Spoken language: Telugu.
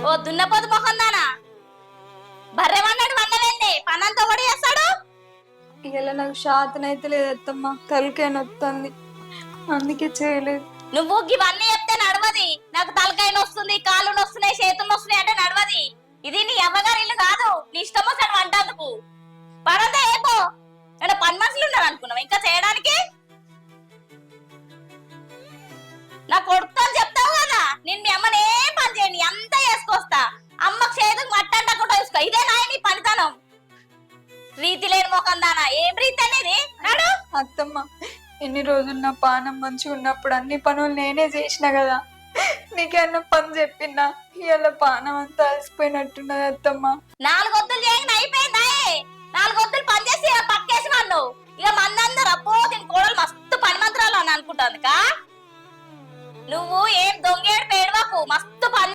ఓ దున్నపోతు మొహందానా బర్రెమన్నాడు వండవేంది పనంతా కూడా చేస్తాడు. ఇలా నాకు శాతనైతే లేదు అత్తమ్మ, తలకాయ నొత్తుంది, అందుకే చేయలేదు. నువ్వు ఇవన్నీ చెప్తే నడవది. నాకు తలకాయ నొస్తుంది, కాళ్ళు నొస్తున్నాయి, చేతులు నొస్తున్నాయి అంటే నడవది. ఇది నీ అవ్వగారి ఇల్లు కాదు, నీ ఇష్టం వస్తాడు వంటందుకు. పనంతా ఏపో. ఏమైనా పని మనుషులు ఉన్నారు అనుకున్నావు ఇంకా చేయడానికి? నా కొడుకు అని చెప్తావు కదా, నేను మీ అమ్మని ఏం పని చేయని అంతా చేసుకొస్తా. అమ్మకు చేతుకు మట్టంటకుండా చూసుకో. ఇదే నాయ నీ పనితనం. రీతి లేని మొఖం దానా, ఏం రీతి అనేది? నాడు అత్తమ్మ, ఎన్ని రోజులు నా పానం మంచిగా ఉన్నప్పుడు అన్ని పనులు నేనే చేసిన కదా, నీకేమన్నా పని చెప్పినా ఇవాళ పానం అంతా అలసిపోయినట్టున్నది అత్తమ్మ. 4 వద్దులు చేయని అయిపోయిందా? 4 వద్దులు పని చేసి పక్కేసి వాళ్ళు ఇక మందందరూ అబ్బో దీని కోడలు మస్తు పని మంత్రాలు అని అనుకుంటాను. నువ్వు ఏం దొంగేడు పేడవాకు, మస్తు పని